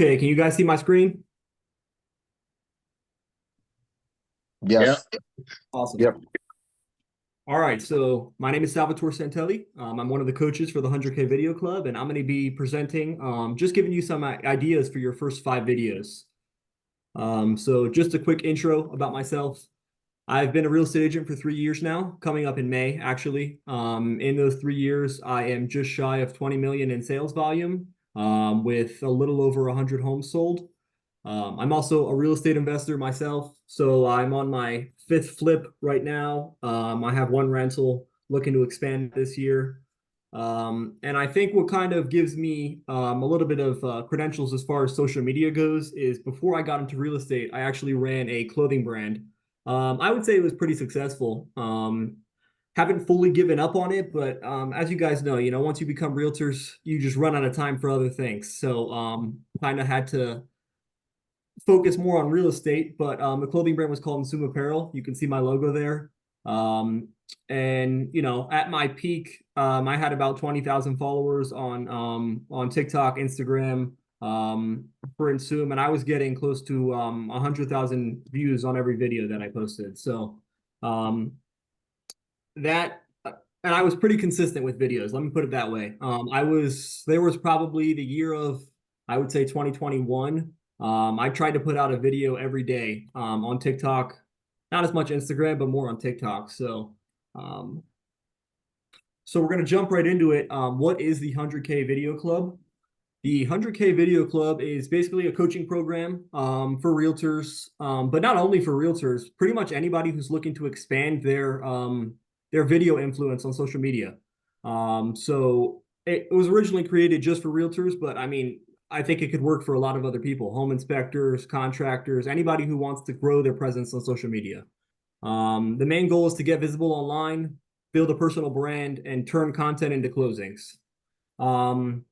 Okay, can you guys see my screen? Yeah. Yes. Awesome. Yep. All right, so my name is Salvatore Santelli. I'm one of the coaches for the 100K Video Club, and I'm going to be presenting, just giving you some ideas for your first 5 videos. So just a quick intro about myself. I've been a real estate agent for 3 years now, coming up in May, actually. In those 3 years, I am just shy of 20 million in sales volume, with a little over 100 homes sold. I'm also a real estate investor myself, so I'm on my fifth flip right now. I have one rental looking to expand this year. And I think what kind of gives me a little bit of credentials as far as social media goes is before I got into real estate, I actually ran a clothing brand. I would say it was pretty successful. Haven't fully given up on it, but as you guys know, once you become realtors, you just run out of time for other things. So kind of had to focus more on real estate, but the clothing brand was called Consume Apparel. You can see my logo there. Um, and at my peak, I had about 20,000 followers on TikTok, Instagram, for Consume, and I was getting close to 100,000 views on every video that I posted. So that and I was pretty consistent with videos. Let me put it that way. There was probably the year of, I would say, 2021. I tried to put out a video every day on TikTok, not as much Instagram, but more on TikTok. Um, so we're gonna jump right into it. What is the 100K Video Club? The 100K Video Club is basically a coaching program for realtors, but not only for realtors, pretty much anybody who's looking to expand their video influence on social media. So it was originally created just for realtors, but I mean, I think it could work for a lot of other people, home inspectors, contractors, anybody who wants to grow their presence on social media. The main goal is to get visible online, build a personal brand, and turn content into closings. Um,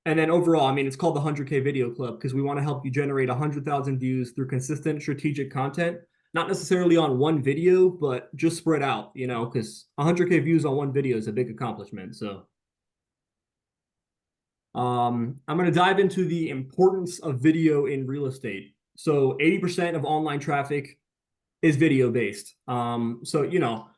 and then overall, I mean, it's called the 100K Video Club because we want to help you generate 100,000 views through consistent strategic content, not necessarily on one video, but just spread out, because 100K views on one video is a big accomplishment. So I'm going to dive into the importance of video in real estate. So 80% of online traffic is video based. So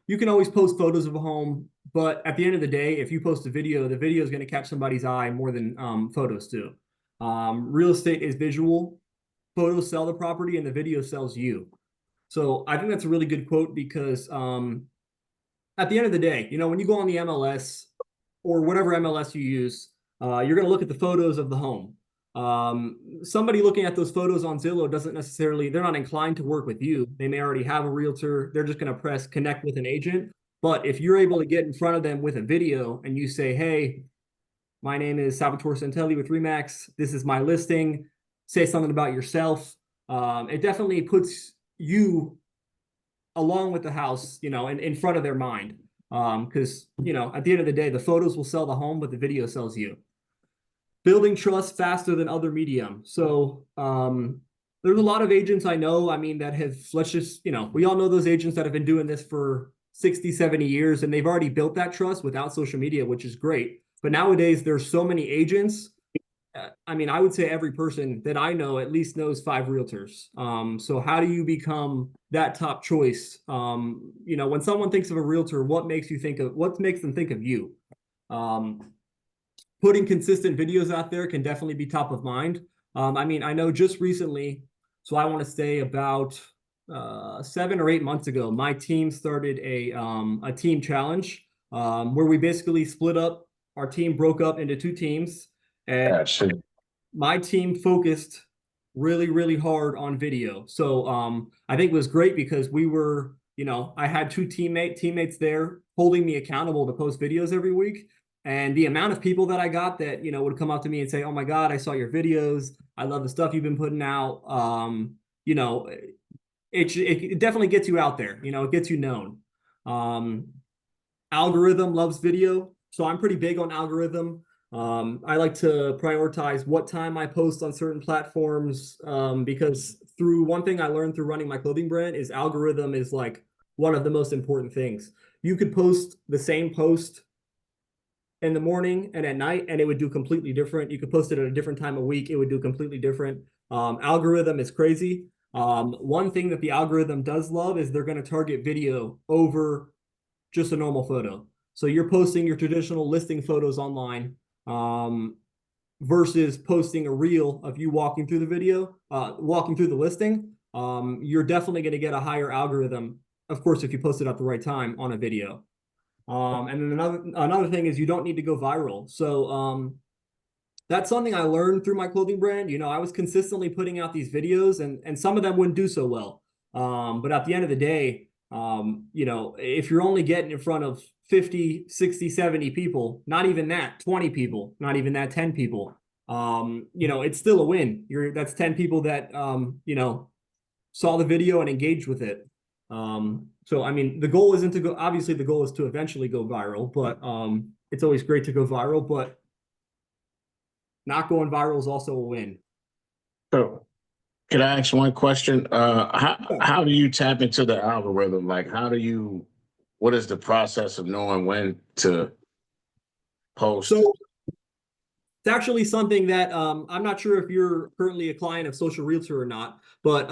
you can always post photos of a home, but at the end of the day, if you post a video, the video is going to catch somebody's eye more than photos do. Real estate is visual. Photos sell the property, and the video sells you. So I think that's a really good quote because at the end of the day, when you go on the MLS or whatever MLS you use, you're going to look at the photos of the home. Somebody looking at those photos on Zillow doesn't necessarily, they're not inclined to work with you. They may already have a realtor. They're just going to press connect with an agent. But if you're able to get in front of them with a video and you say, hey, my name is Salvatore Santelli with Remax. This is my listing. Say something about yourself. It definitely puts you along with the house, in front of their mind. Because, at the end of the day, the photos will sell the home, but the video sells you. Building trust faster than other medium. So there's a lot of agents I know, I mean, that have, let's just, we all know those agents that have been doing this for 60, 70 years, and they've already built that trust without social media, which is great. But nowadays, there's so many agents. I mean, I would say every person that I know at least knows 5 realtors. So how do you become that top choice? When someone thinks of a realtor, what makes them think of you? Putting consistent videos out there can definitely be top of mind. I mean, I know just recently, so I want to say about 7 or 8 months ago, my team started a team challenge where we basically split up. Our team broke up into 2 teams, and my team focused really, really hard on video. So I think it was great because we were, I had 2 teammates there holding me accountable to post videos every week. And the amount of people that I got that, would come up to me and say, oh my God, I saw your videos. I love the stuff you've been putting out. You know, it definitely gets you out there, it gets you known. Algorithm loves video. So I'm pretty big on algorithm. I like to prioritize what time I post on certain platforms because through one thing I learned through running my clothing brand is algorithm is like one of the most important things. You could post the same post in the morning and at night, and it would do completely different. You could post it at a different time of week, it would do completely different. Algorithm is crazy. One thing that the algorithm does love is they're going to target video over just a normal photo. So you're posting your traditional listing photos online, versus posting a reel of you walking through the video, walking through the listing. You're definitely going to get a higher algorithm, of course, if you post it at the right time on a video. And then another thing is you don't need to go viral. So that's something I learned through my clothing brand. You know, I was consistently putting out these videos, and some of them wouldn't do so well. But at the end of the day, you know, if you're only getting in front of 50, 60, 70 people, not even that, 20 people, not even that, 10 people, you know, it's still a win. That's 10 people that, you know, saw the video and engaged with it. So, I mean, the goal isn't to go, obviously, the goal is to eventually go viral, but it's always great to go viral, but not going viral is also a win. So, can I ask one question? Yeah. How do you tap into the algorithm? Like, what is the process of knowing when to post? So it's actually something that I'm not sure if you're currently a client of Social Realtor or not, but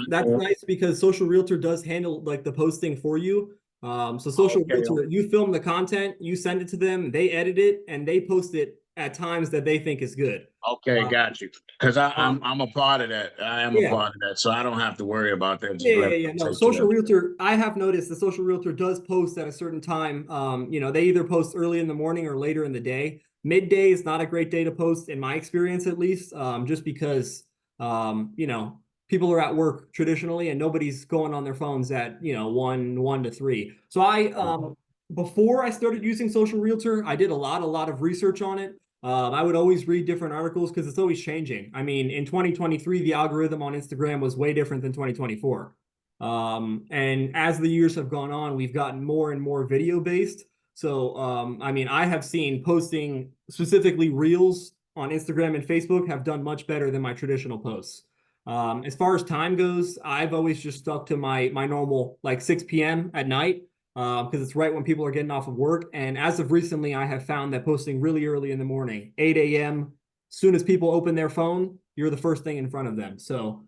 that's nice because Social Realtor does handle like the posting for you. So Social Okay, Realtor, you film the content, you send it to them, they edit it, and they post it at times that they think is good. okay, Uh, got you. Because um, I'm a part of that. I am a yeah, part of that, so I don't have to worry about that. Just let yeah. me No, take care Social of it. Realtor, I have noticed the Social Realtor does post at a certain time. You know, they either post early in the morning or later in the day. Midday is not a great day to post, in my experience, at least, just because, you know, people are at work traditionally and nobody's going on their phones at, you know, 1 to 3. So before I started using Social Realtor, I did a lot of research on it. I would always read different articles because it's always changing. I mean, in 2023, the algorithm on Instagram was way different than 2024. And as the years have gone on, we've gotten more and more video based. So, I mean, I have seen posting specifically reels on Instagram and Facebook have done much better than my traditional posts. As far as time goes, I've always just stuck to my normal like 6 p.m. at night because it's right when people are getting off of work. And as of recently, I have found that posting really early in the morning, 8 a.m., as soon as people open their phone, you're the first thing in front of them. So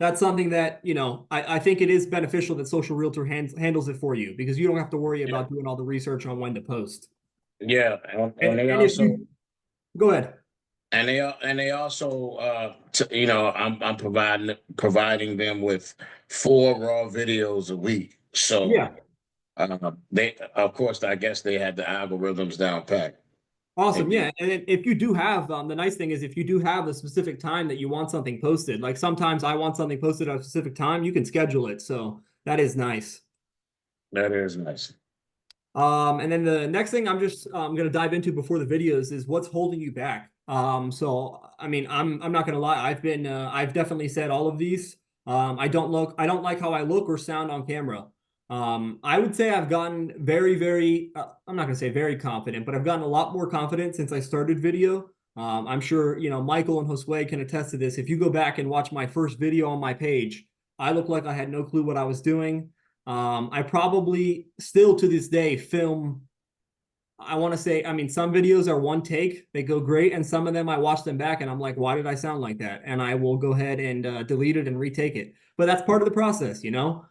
that's something that, you know, I think it is beneficial that Social Realtor handles it for you because you don't have to worry Yeah, about doing all the research on when to post. yeah, and they And if also you go ahead. and they also you know, I'm providing them with 4 raw videos a week. So Yeah. they, of course, I guess they had the algorithms down pat. Awesome. And Yeah. And then if you do have, the nice thing is if you do have a specific time that you want something posted, like sometimes I want something posted at a specific time, you can schedule it. So that is nice. that is nice. And then the next thing I'm just going to dive into before the videos is what's holding you back. So I mean, I'm not going to lie. I've definitely said all of these. I don't like how I look or sound on camera. I would say I've gotten very, I'm not going to say very confident, but I've gotten a lot more confident since I started video. I'm sure, you know, Michael and Josue can attest to this. If you go back and watch my first video on my page, I look like I had no clue what I was doing. I probably still to this day film. I want to say, I mean, some videos are one take, they go great, and some of them I watch them back and I'm like, why did I sound like that? And I will go ahead and delete it and retake it. But that's part of the process, you know.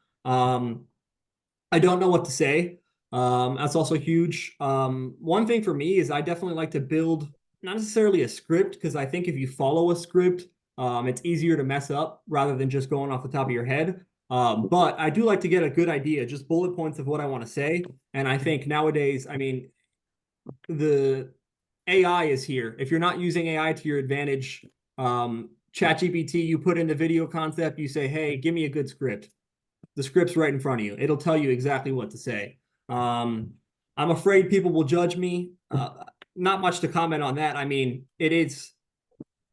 I don't know what to say. That's also huge. One thing for me is I definitely like to build not necessarily a script because I think if you follow a script, it's easier to mess up rather than just going off the top of your head. But I do like to get a good idea, just bullet points of what I want to say. And I think nowadays, I mean, the AI is here. If you're not using AI to your advantage, ChatGPT, you put in the video concept, you say, hey, give me a good script. The script's right in front of you. It'll tell you exactly what to say. Um, I'm afraid people will judge me. Not much to comment on that. I mean, it is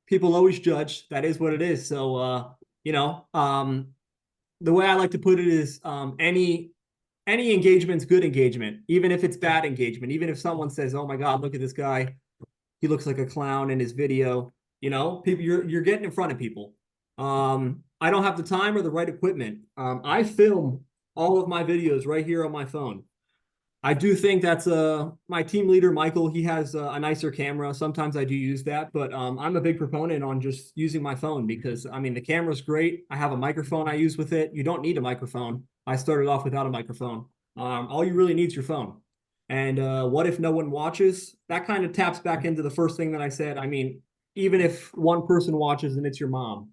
people always judge. That is what it is. So, you know, the way I like to put it is any engagement's good engagement, even if it's bad engagement. Even if someone says, "Oh my God, look at this guy. He looks like a clown in his video." You know, people, you're getting in front of people. I don't have the time or the right equipment. I film all of my videos right here on my phone. I do think that's my team leader, Michael. He has a nicer camera. Sometimes I do use that, but I'm a big proponent on just using my phone because I mean the camera's great. I have a microphone I use with it. You don't need a microphone. I started off without a microphone. All you really need is your phone. And what if no one watches? That kind of taps back into the first thing that I said. I mean, even if one person watches and it's your mom,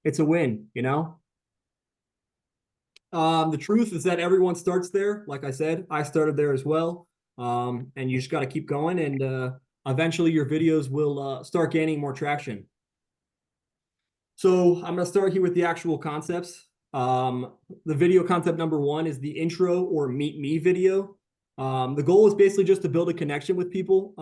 it's a win, you know? The truth is that everyone starts there. Like I said, I started there as well. And you just got to keep going, and eventually your videos will start gaining more traction. So I'm going to start here with the actual concepts. The video concept number one is the intro or meet me video. The goal is basically just to build a connection with people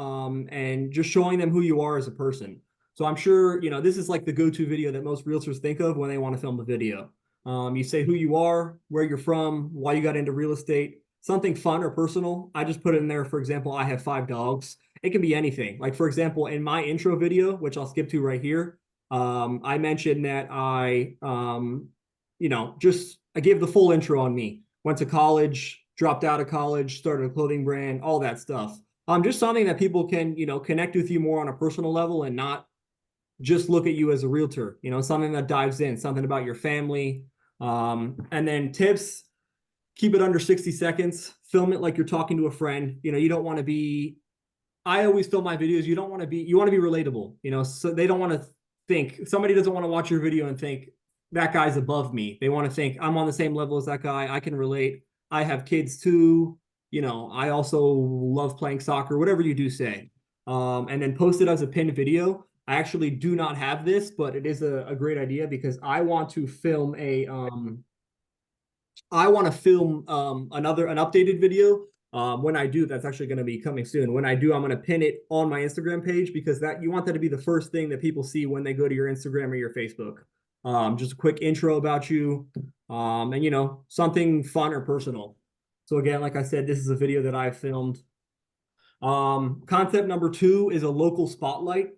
and just showing them who you are as a person. So I'm sure, you know, this is like the go-to video that most realtors think of when they want to film a video. You say who you are, where you're from, why you got into real estate, something fun or personal. I just put it in there. For example, I have 5 dogs. It can be anything. Like, for example, in my intro video, which I'll skip to right here, I mentioned that I gave the full intro on me. Went to college, dropped out of college, started a clothing brand, all that stuff. Just something that people can, you know, connect with you more on a personal level and not just look at you as a realtor, you know, something that dives in, something about your family. And then tips, keep it under 60 seconds, film it like you're talking to a friend. You know, you don't want to be, I always film my videos. You want to be relatable, you know, so they don't want to think, somebody doesn't want to watch your video and think that guy's above me. They want to think I'm on the same level as that guy. I can relate. I have kids too. You know, I also love playing soccer, whatever you do say. And then post it as a pinned video. I actually do not have this, but it is a great idea because I want to film an updated video. When I do, that's actually going to be coming soon. When I do, I'm going to pin it on my Instagram page because that you want that to be the first thing that people see when they go to your Instagram or your Facebook. Just a quick intro about you, and you know, something fun or personal. So again, like I said, this is a video that I filmed. Concept number 2 is a local spotlight.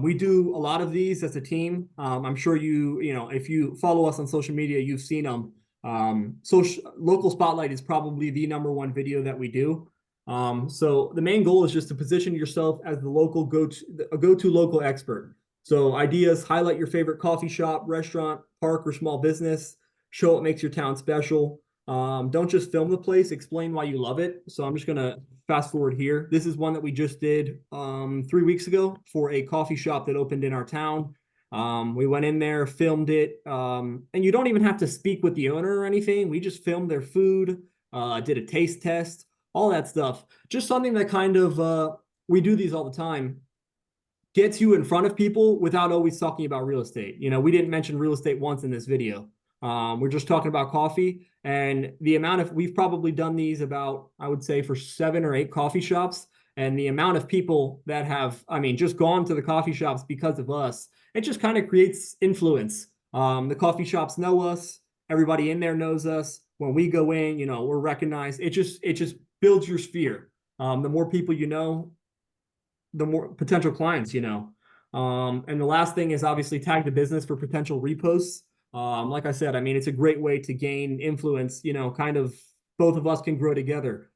We do a lot of these as a team. I'm sure you know, if you follow us on social media, you've seen them. Local spotlight is probably the #1 video that we do. So the main goal is just to position yourself as the local go-to local expert. So ideas, highlight your favorite coffee shop, restaurant, park, or small business. Show what makes your town special. Don't just film the place, explain why you love it. So I'm just going to fast forward here. This is one that we just did 3 weeks ago for a coffee shop that opened in our town. We went in there, filmed it, and you don't even have to speak with the owner or anything. We just filmed their food, did a taste test, all that stuff. Just something that kind of, we do these all the time, gets you in front of people without always talking about real estate. You know, we didn't mention real estate once in this video. We're just talking about coffee, and the amount of, we've probably done these about, I would say, for 7 or 8 coffee shops, and the amount of people that have, I mean, just gone to the coffee shops because of us, it just kind of creates influence. The coffee shops know us, everybody in there knows us. When we go in, you know, we're recognized. It just builds your sphere. The more people you know, the more potential clients you know. And the last thing is obviously tag the business for potential reposts. Like I said, I mean, it's a great way to gain influence, you know, kind of both of us can grow together.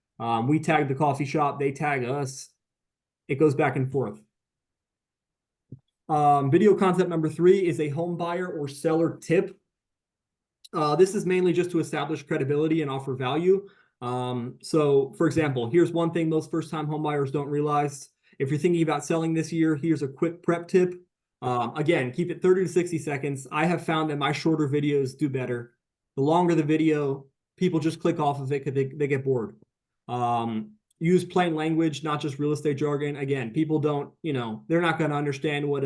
We tag the coffee shop, they tag us. It goes back and forth. Video concept number 3 is a home buyer or seller tip. This is mainly just to establish credibility and offer value. So for example, here's one thing most first-time home buyers don't realize. If you're thinking about selling this year, here's a quick prep tip. Again, keep it 30 to 60 seconds. I have found that my shorter videos do better. The longer the video, people just click off of it because they get bored. Use plain language, not just real estate jargon. Again, people don't, you know, they're not going to understand what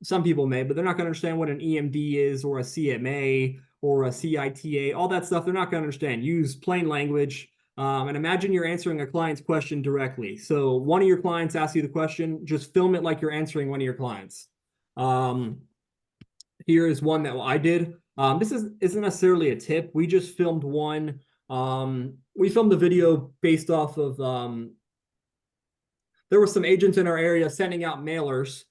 some people may, but they're not going to understand what an EMD is or a CMA or a CITA, all that stuff. They're not going to understand. Use plain language. And imagine you're answering a client's question directly. So one of your clients asks you the question, just film it like you're answering one of your clients. Here is one that I did. This isn't necessarily a tip. We just filmed one. We filmed the video based off of, there were some agents in our area sending out mailers,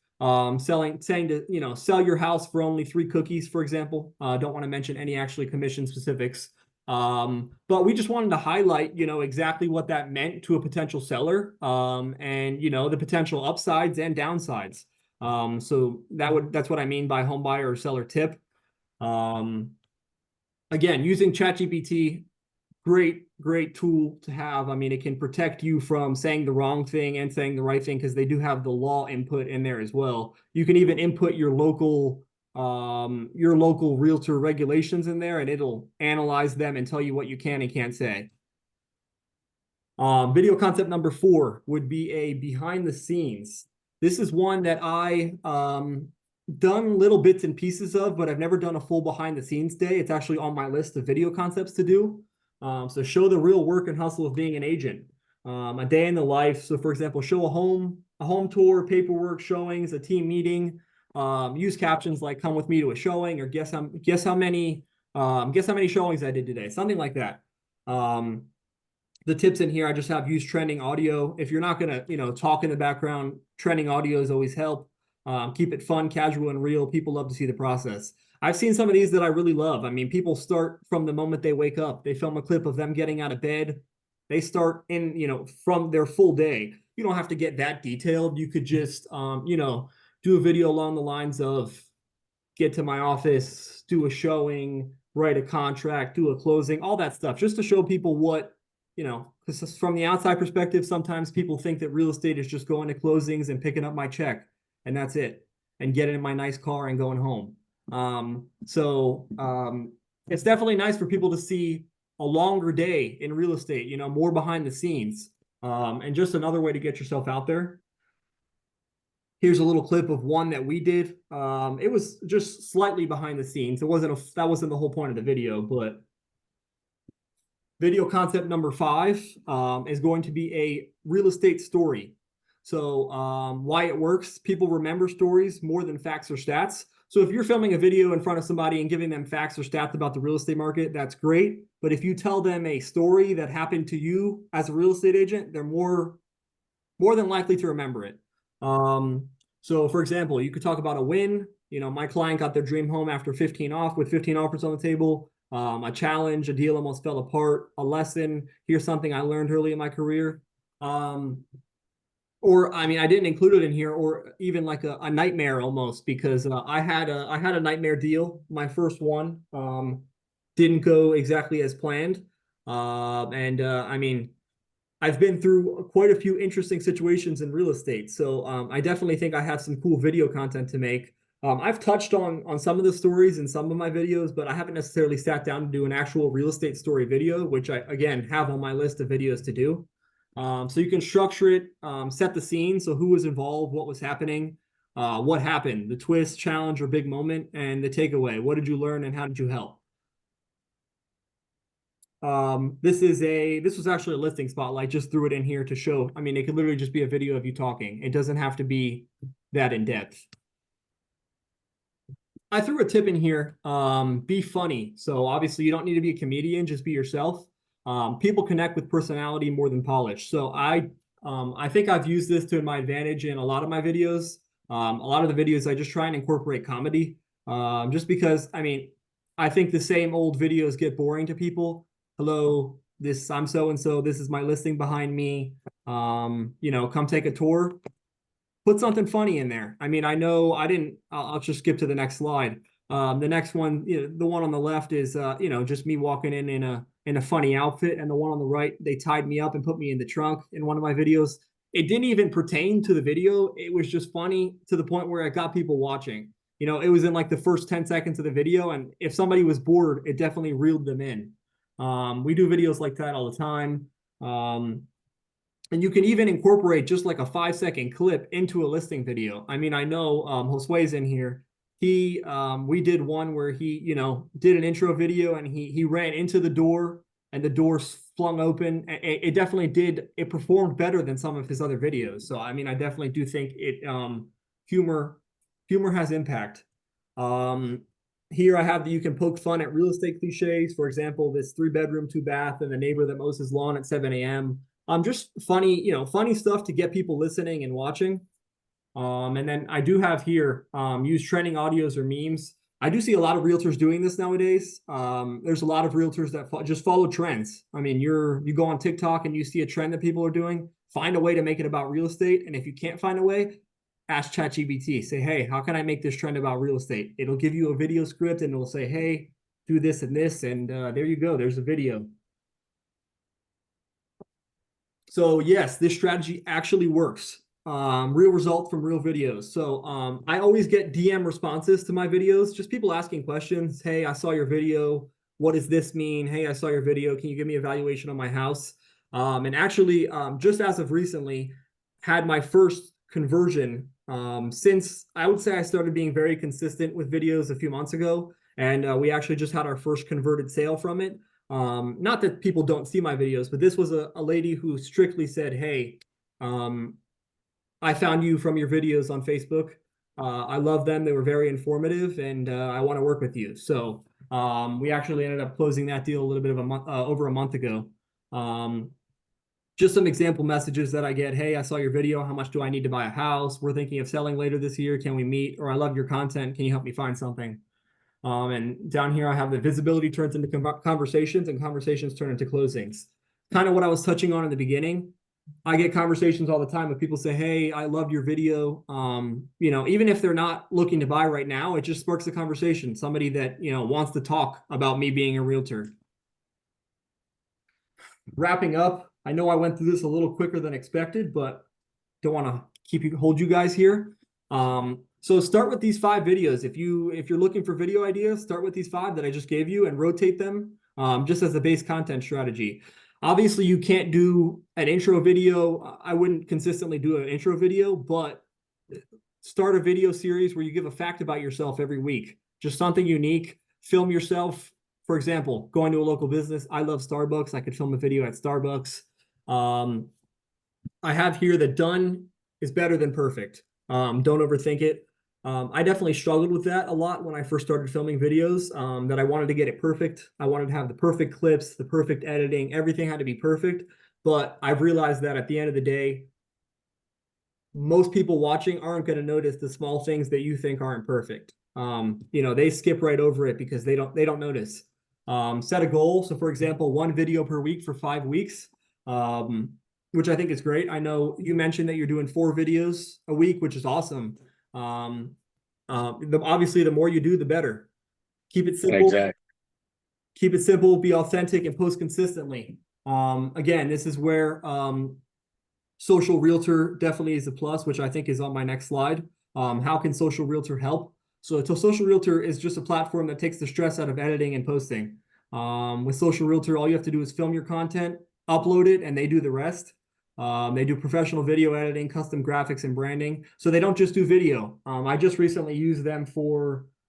saying to, you know, sell your house for only 3 cookies, for example. Don't want to mention any actually commission specifics. But we just wanted to highlight, exactly what that meant to a potential seller, and the potential upsides and downsides. So that's what I mean by home buyer or seller tip. Um, Again, using ChatGPT, great tool to have. I mean, it can protect you from saying the wrong thing and saying the right thing, because they do have the law input in there as well. You can even input your local realtor regulations in there, and it'll analyze them and tell you what you can and can't say. Video concept number 4 would be a behind the scenes. This is one that I done little bits and pieces of, but I've never done a full behind the scenes day. It's actually on my list of video concepts to do. So show the real work and hustle of being an agent. A day in the life. So for example, show a home tour, paperwork, showings, a team meeting. Use captions like "come with me to a showing" or guess how many showings I did today," something like that. The tips in here, I just have use trending audio. If you're not gonna, talk in the background, trending audios always help. Keep it fun, casual, and real. People love to see the process. I've seen some of these that I really love. I mean, people start from the moment they wake up. They film a clip of them getting out of bed. They start from their full day. You don't have to get that detailed. You could just, do a video along the lines of get to my office, do a showing, write a contract, do a closing, all that stuff, just to show people what, because from the outside perspective, sometimes people think that real estate is just going to closings and picking up my check and that's it, and getting in my nice car and going home. It's definitely nice for people to see a longer day in real estate, more behind the scenes, and just another way to get yourself out there. Here's a little clip of one that we did. It was just slightly behind the scenes. That wasn't the whole point of the video, but video concept number 5 is going to be a real estate story. So why it works: people remember stories more than facts or stats. So if you're filming a video in front of somebody and giving them facts or stats about the real estate market, that's great. But if you tell them a story that happened to you as a real estate agent, they're more than likely to remember it. So for example, you could talk about a win. My client got their dream home after 15 off with 15 offers on the table. A challenge, a deal almost fell apart, a lesson, here's something I learned early in my career. Or I mean, I didn't include it in here, or even like a nightmare almost, because I had a nightmare deal. My first one didn't go exactly as planned. I mean, I've been through quite a few interesting situations in real estate. So I definitely think I have some cool video content to make. I've touched on some of the stories in some of my videos, but I haven't necessarily sat down to do an actual real estate story video, which I, again, have on my list of videos to do. So you can structure it, set the scene. So who was involved, what was happening, what happened, the twist, challenge, or big moment, and the takeaway. What did you learn and how did you help? This was actually a listing spotlight. Just threw it in here to show. I mean, it could literally just be a video of you talking. It doesn't have to be that in depth. I threw a tip in here. Be funny. So obviously you don't need to be a comedian, just be yourself. People connect with personality more than polish. So I think I've used this to my advantage in a lot of my videos. A lot of the videos I just try and incorporate comedy. Just because, I mean, I think the same old videos get boring to people. Hello, I'm so and so. This is my listing behind me. Come take a tour. Put something funny in there. I mean, I know I didn't. I'll just skip to the next slide. The next one, the one on the left is, just me walking in a funny outfit, and the one on the right, they tied me up and put me in the trunk in one of my videos. It didn't even pertain to the video. It was just funny to the point where it got people watching. It was in like the first 10 seconds of the video, and if somebody was bored, it definitely reeled them in. We do videos like that all the time. And you can even incorporate just like a 5-second clip into a listing video. I mean, I know Josue's in here. We did one where he, did an intro video, and he ran into the door and the door flung open. It definitely did. It performed better than some of his other videos. So, I mean, I definitely do think humor has impact. Here I have that you can poke fun at real estate cliches. For example, this 3-bedroom, 2-bath, and the neighbor that mows his lawn at 7 a.m. Just funny stuff to get people listening and watching. And then I do have here, use trending audios or memes. I do see a lot of realtors doing this nowadays. There's a lot of realtors that just follow trends. I mean, you go on TikTok and you see a trend that people are doing, find a way to make it about real estate. And if you can't find a way, ask ChatGPT. Say, hey, how can I make this trend about real estate? It'll give you a video script and it'll say, hey, do this and this. And there you go. There's a video. So yes, this strategy actually works. Real results from real videos. So I always get DM responses to my videos, just people asking questions. Hey, I saw your video. What does this mean? Hey, I saw your video. Can you give me a valuation on my house? And actually, just as of recently, had my first conversion since I would say I started being very consistent with videos a few months ago. And we actually just had our first converted sale from it. Not that people don't see my videos, but this was a lady who strictly said, hey, I found you from your videos on Facebook. I love them. They were very informative and I want to work with you. So we actually ended up closing that deal a little bit of a month, over a month ago. Just some example messages that I get. Hey, I saw your video. How much do I need to buy a house? We're thinking of selling later this year. Can we meet? Or I love your content. Can you help me find something? And down here, I have the visibility turns into conversations and conversations turn into closings. Kind of what I was touching on in the beginning. I get conversations all the time with people say, hey, I loved your video. Even if they're not looking to buy right now, it just sparks a conversation. Somebody that, wants to talk about me being a realtor. Wrapping up, I know I went through this a little quicker than expected, but don't want to hold you guys here. So start with these 5 videos. If you're looking for video ideas, start with these 5 that I just gave you and rotate them just as a base content strategy. Obviously, you can't do an intro video. I wouldn't consistently do an intro video, but start a video series where you give a fact about yourself every week. Just something unique. Film yourself. For example, going to a local business. I love Starbucks. I could film a video at Starbucks. I have here that done is better than perfect. Don't overthink it. I definitely struggled with that a lot when I first started filming videos, that I wanted to get it perfect. I wanted to have the perfect clips, the perfect editing, everything had to be perfect. But I've realized that at the end of the day, most people watching aren't going to notice the small things that you think aren't perfect. They skip right over it because they don't notice. Set a goal. So for example, 1 video per week for 5 weeks. Which I think is great. I know you mentioned that you're doing 4 videos a week, which is awesome. Obviously, the more you do, the better. Keep it simple. Exactly. Keep it simple, be authentic, and post consistently. Again, this is where Social Realtor definitely is a plus, which I think is on my next slide. How can Social Realtor help? So Social Realtor is just a platform that takes the stress out of editing and posting. With Social Realtor, all you have to do is film your content, upload it, and they do the rest. They do professional video editing, custom graphics, and branding. So they don't just do video. I just recently used them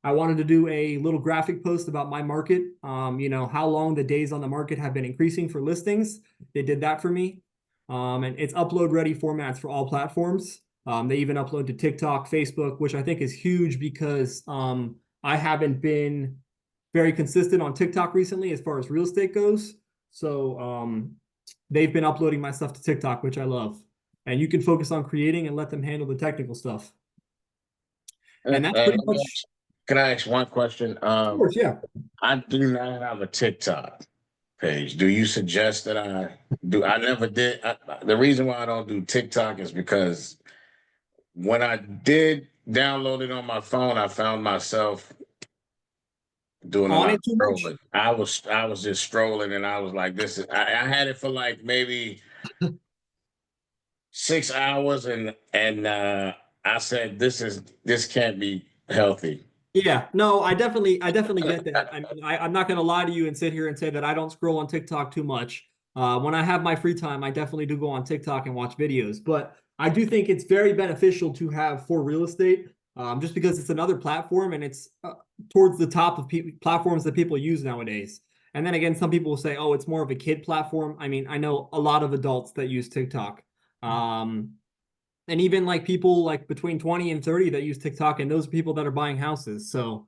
I wanted to do a little graphic post about my market. How long the days on the market have been increasing for listings. They did that for me. And it's upload ready formats for all platforms. They even upload to TikTok, Facebook, which I think is huge because I haven't been very consistent on TikTok recently as far as real estate goes. So they've been uploading my stuff to TikTok, which I love. And you can focus on creating and let them handle the technical stuff. And that's pretty much. Can I ask one question? Of course, yeah. I do not have a TikTok page. Do you suggest that I do? I never did. The reason why I don't do TikTok is because when I did download it on my phone, I found myself doing a On lot it of too much? scrolling. I was just strolling, and I was like, "This is." I had it for like maybe 6 hours, and I said, "This can't be healthy." Yeah, no, I definitely get that. I mean, I'm not going to lie to you and sit here and say that I don't scroll on TikTok too much. When I have my free time, I definitely do go on TikTok and watch videos. But I do think it's very beneficial to have for real estate, just because it's another platform and it's towards the top of platforms that people use nowadays. And then again, some people will say, "Oh, it's more of a kid platform." I mean, I know a lot of adults that use TikTok. And even like people like between 20 and 30 that use TikTok, and those are people that are buying houses. So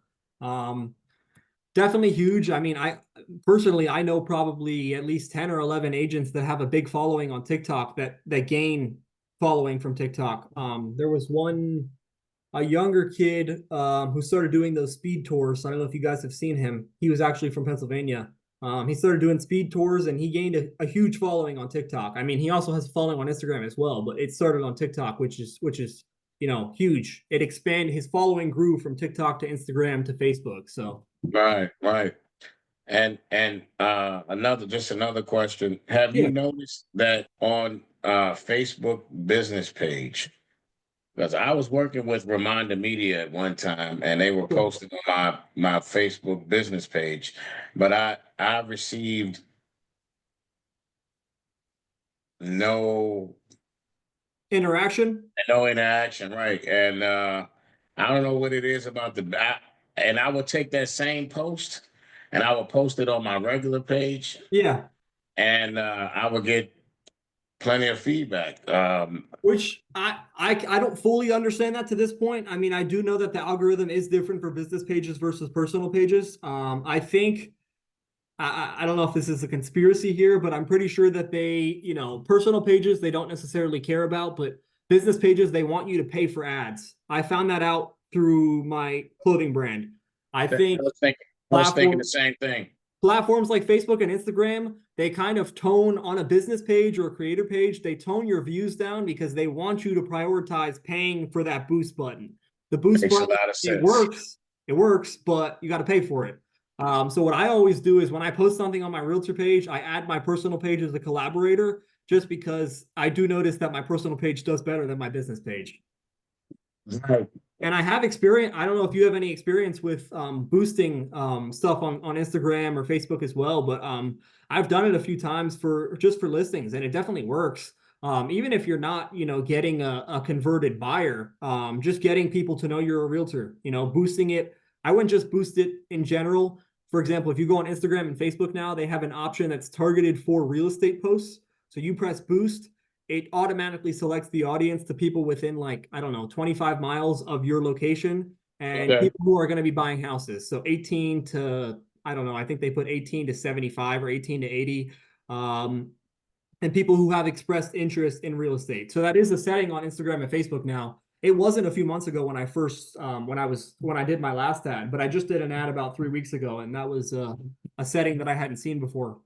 definitely huge. I mean, I personally, I know probably at least 10 or 11 agents that have a big following on TikTok that gain following from TikTok. There was one a younger kid who started doing those speed tours. I don't know if you guys have seen him. He was actually from Pennsylvania. He started doing speed tours and he gained a huge following on TikTok. I mean, he also has a following on Instagram as well, but it started on TikTok, which is huge. It expanded, his following grew from TikTok to Instagram to Facebook. So Right, right. And another question. Have you yeah, noticed that on Facebook business page? Because I was working with Reminder Media at one time, and they were cool. posted on my Facebook business page, but I received no Interaction. no interaction, right? And I don't know what it is about and I would take that same post and I would post it on my regular page, Yeah. and I would get plenty of feedback. Which I don't fully understand that to this point. I mean, I do know that the algorithm is different for business pages versus personal pages. I think I don't know if this is a conspiracy here, but I'm pretty sure that personal pages they don't necessarily care about, but business pages they want you to pay for ads. I found that out through my clothing brand. I think I was thinking the platform same thing. platforms like Facebook and Instagram, they kind of tone on a business page or a creator page, they tone your views down because they want you to prioritize paying for that boost button. The boost Makes a button, lot of sense. it works, but you got to pay for it. So what I always do is when I post something on my realtor page, I add my personal page as a collaborator just because I do notice that my personal page does better than my business page. Right. And I have experience. I don't know if you have any experience with boosting stuff on Instagram or Facebook as well, but I've done it a few times for listings, and it definitely works. Even if you're not, getting a converted buyer, just getting people to know you're a realtor, boosting it. I wouldn't just boost it in general. For example, if you go on Instagram and Facebook now, they have an option that's targeted for real estate posts. So you press boost, it automatically selects the audience to people within, like, I don't know, 25 miles of your location and Okay. people who are going to be buying houses. So 18 to, I don't know, I think they put 18 to 75 or 18 to 80. Um, and people who have expressed interest in real estate. So that is a setting on Instagram and Facebook now. It wasn't a few months ago when I first when I did my last ad, but I just did an ad about 3 weeks ago, and that was a setting that I hadn't seen before.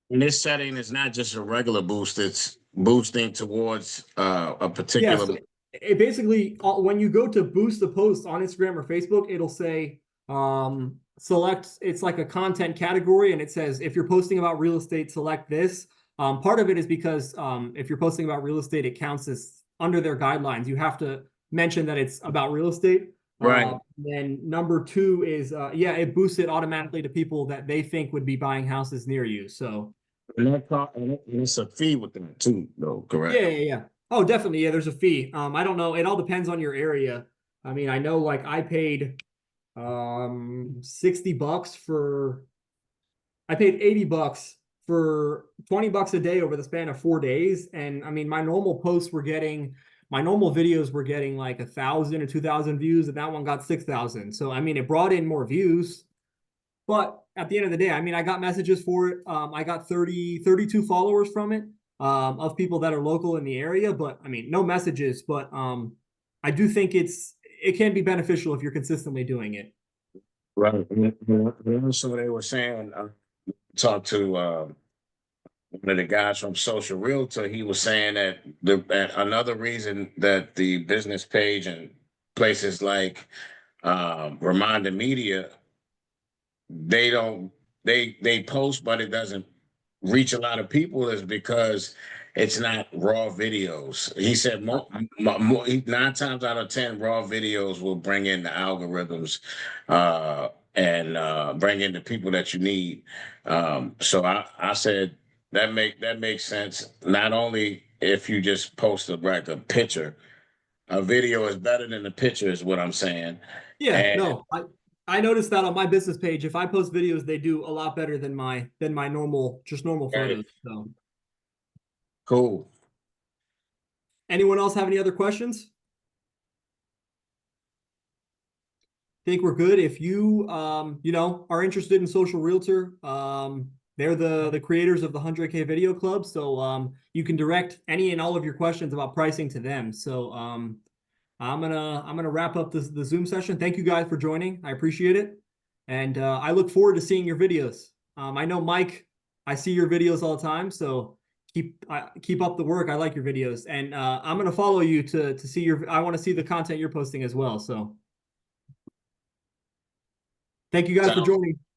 And this setting is not just a regular boost, it's boosting towards a Yes, particular. it basically when you go to boost the post on Instagram or Facebook, it'll say select. It's like a content category, and it says if you're posting about real estate, select this. Part of it is because if you're posting about real estate, it counts as under their guidelines. You have to mention that it's about real estate. Right. Then number two is it boosts it automatically to people that they think would be buying houses near you. So And it's a fee with them too, though, yeah, correct? yeah, yeah. Oh, definitely. Yeah, there's a fee. I don't know. It all depends on your area. I mean, I know like I paid $60 for I paid $80 for $20 a day over the span of 4 days. And I mean, my normal videos were getting like 1,000 or 2,000 views, and that one got 6,000. So I mean, it brought in more views. But at the end of the day, I mean, I got messages for it. I got 32 followers from it, of people that are local in the area. But I mean, no messages. But I do think it can be beneficial if you're consistently doing it. Right. So they were saying, talked to one of the guys from Social Realtor. He was saying that another reason that the business page and places like Reminder Media, they don't they post, but it doesn't reach a lot of people is because it's not raw videos. He said 9 times out of 10, raw videos will bring in the algorithms and bring in the people that you need. So I said that makes sense. Not only if you just post a picture, a video is better than the picture, is what I'm saying. Yeah, And no, I noticed that on my business page. If I post videos, they do a lot better than my normal right, photos. So, cool. anyone else have any other questions? Think we're good. If you are interested in Social Realtor, they're the creators of the 100K Video Club. So you can direct any and all of your questions about pricing to them. So I'm gonna wrap up the Zoom session. Thank you guys for joining. I appreciate it, and I look forward to seeing your videos. I know Mike, I see your videos all the time, so keep up the work. I like your videos, and I'm gonna follow you to see your. I want to see the content you're posting as well. So, thank you guys for Sounds joining.